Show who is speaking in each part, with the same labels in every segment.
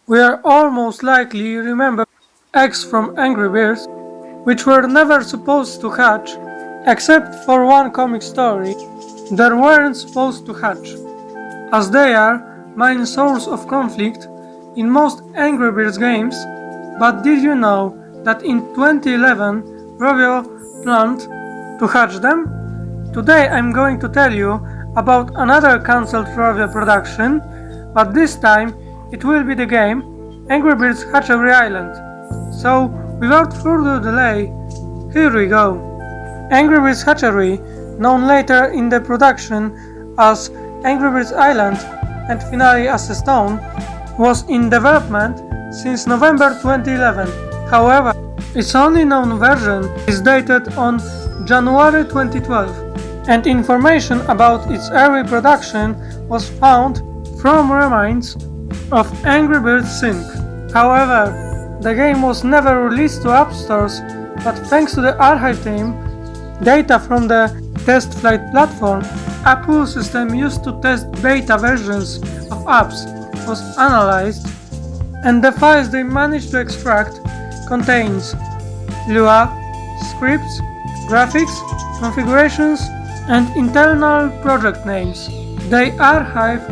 Speaker 1: We are all most likely remember eggs from AngryBirds, which were never supposed to hatch, except for one comic story, they weren't supposed to hatch, as they are main source of conflict in most AngryBirds games. But did you know that in 2011 Rovio planned to hatch them? Today I'm going to tell you about another cancelled Rovio production, but this time it will be the game AngryBirds Hatchery Island. So without further delay, here we go. AngryBirds Hatchery, known later in the production as AngryBirds Island and finally as a Stone, was in development since November 2011. However, its only known version is dated on January 2012, and information about its early production was found from remains of AngryBirds Sync. However, the game was never released to app stores, but thanks to the archive team, data from the test flight platform, a pool system used to test beta versions of apps, was analyzed, and the files they managed to extract contains Lua, scripts, graphics, configurations, and internal project names. They archived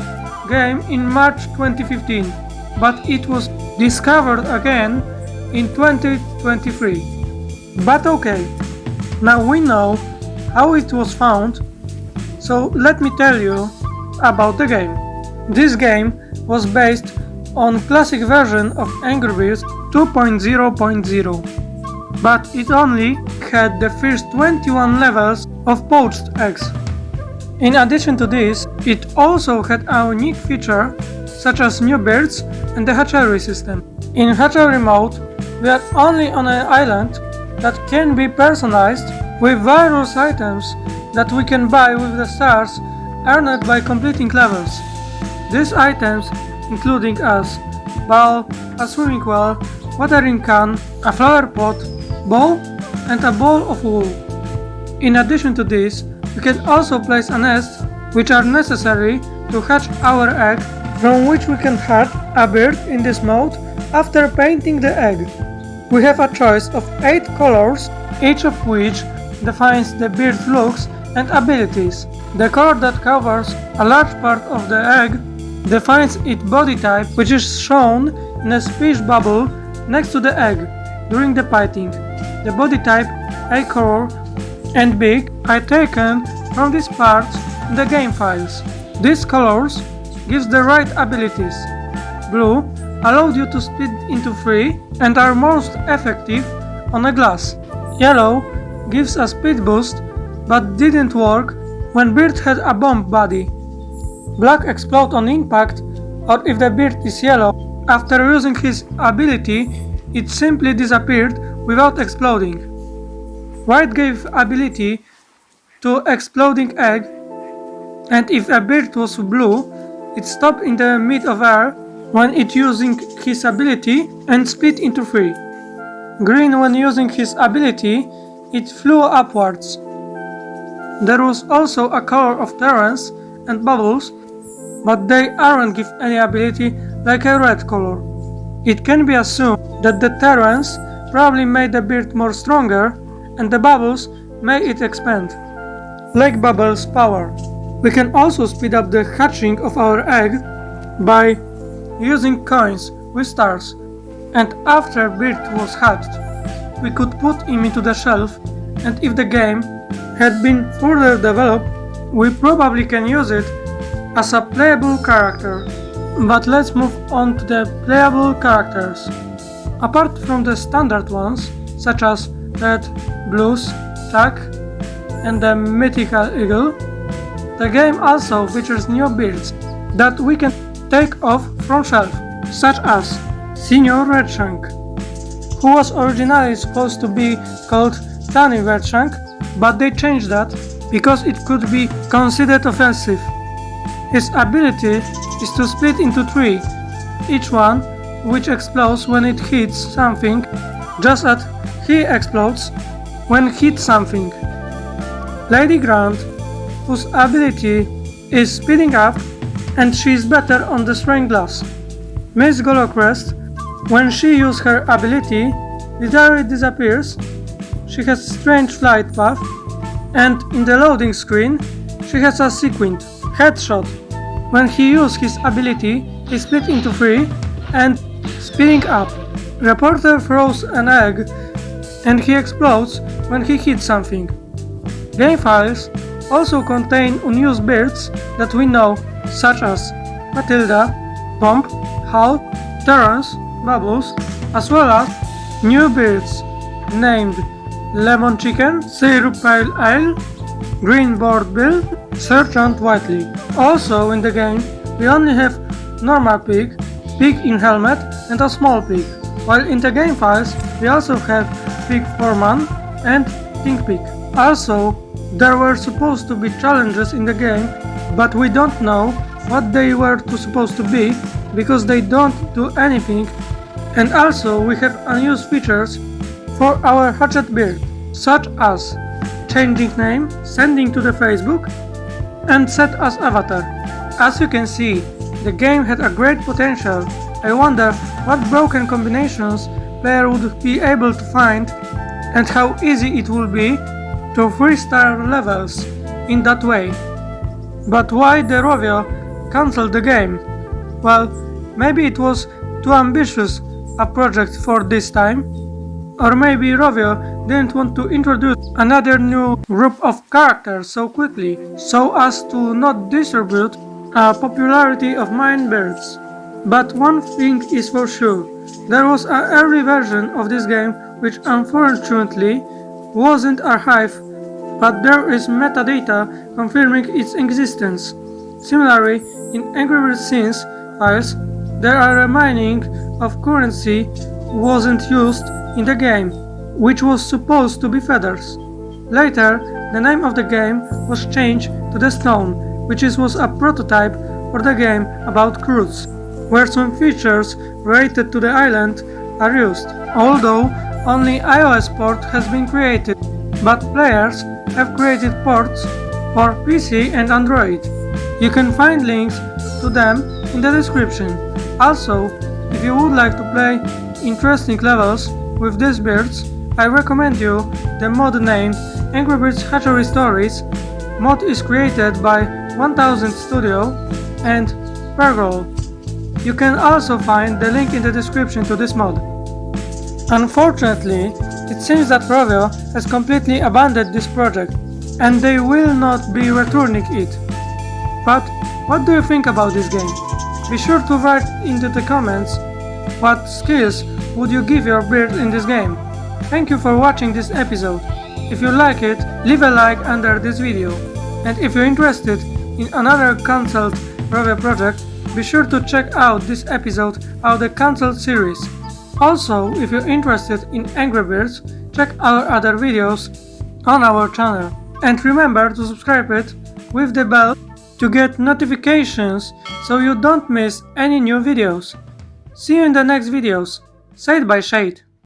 Speaker 1: game in March 2015, but it was discovered again in 2023. But okay, now we know how it was found, so let me tell you about the game. This game was based on classic version of AngryBirds 2.0.0, but it only had the first 21 levels of poached eggs. In addition to this, it also had a unique feature such as new birds and the hatchery system. In hatchery mode, we are only on an island that can be personalized with various items that we can buy with the stars earned by completing levels. These items including a ball, a swimming well, watering can, a flower pot, bowl, and a ball of wool. In addition to this, we can also place a nest, which are necessary to hatch our egg, from which we can hatch a bird in this mode after painting the egg. We have a choice of 8 colors, each of which defines the bird's looks and abilities. The color that covers a large part of the egg defines its body type, which is shown in a speech bubble next to the egg during the painting. The body type, eye color, and beak are taken from these parts in the game files. These colors gives the right abilities. Blue allows you to split into 3 and are most effective on a glass. Yellow gives a speed boost but didn't work when bird had a bomb body. Black explodes on impact, or if the bird is yellow, after using his ability, it simply disappeared without exploding. White gave ability to exploding egg, and if a bird was blue, it stopped in the mid of air when it using his ability and split into 3. Green, when using his ability, it flew upwards. There was also a color of terrence and bubbles, but they aren't give any ability like a red color. It can be assumed that the terrence probably made the bird more stronger and the bubbles made it expand. Like bubbles power. We can also speed up the hatching of our egg by using coins with stars, and after bird was hatched, we could put him into the shelf, and if the game had been further developed, we probably can use it as a playable character. But let's move on to the playable characters. Apart from the standard ones, such as Red, Blues, Jack, and the mythical eagle, the game also features new birds that we can take off from shelf, such as Senior Redshank, who was originally supposed to be called Tiny Redshank, but they changed that because it could be considered offensive. His ability is to split into 3, each one which explodes when it hits something, just as he explodes when hit something. Lady Grant, whose ability is speeding up, and she is better on destroying glass. Miss Golocrest, when she uses her ability, the diary disappears, she has a strange flight path, and in the loading screen, she has a sequined headshot. When he uses his ability, he split into three and speeding up. Reporter throws an egg and he explodes when he hits something. Game files also contain unused birds that we know, such as Matilda, Bomb, Hal, Terrence, Bubbles, as well as new birds named Lemon Chicken, Syrup Pale Ale, Green Board Bill, Sergeant Whiteley. Also in the game, we only have normal pig, pig in helmet and a small pig, while in the game files we also have pig foreman and pink pig. Also, there were supposed to be challenges in the game, but we don't know what they were supposed to be because they don't do anything. And also we have unused features for our hatchet bird, such as changing name, sending to the Facebook, and set as avatar. As you can see, the game had a great potential. I wonder what broken combinations player would be able to find and how easy it will be to 3-star levels in that way. But why the Rovio cancelled the game? Well, maybe it was too ambitious a project for this time, or maybe Rovio didn't want to introduce another new group of characters so quickly, so as to not distribute a popularity of main birds. But one thing is for sure, there was an early version of this game which unfortunately wasn't archived, but there is metadata confirming its existence. Similarly, in AngryBirds scenes files, there are remaining of currency wasn't used in the game, which was supposed to be feathers. Later, the name of the game was changed to The Stone, which was a prototype for the game about cruise, where some features related to the island are used, although only iOS port has been created, but players have created ports for PC and Android. You can find links to them in the description. Also, if you would like to play interesting levels with these birds, I recommend you the mod named AngryBirds Hatchery Stories. Mod is created by TdonerdStudio and Pergole. You can also find the link in the description to this mod. Unfortunately, it seems that Rovio has completely abandoned this project and they will not be returning it. But what do you think about this game? Be sure to write into the comments what skills would you give your bird in this game. Thank you for watching this episode. If you like it, leave a like under this video. And if you're interested in another cancelled Rovio project, be sure to check out this episode of the cancelled series. Also, if you're interested in AngryBirds, check our other videos on our channel. And remember to subscribe it with the bell to get notifications so you don't miss any new videos. See you in the next videos. Shade by Shade.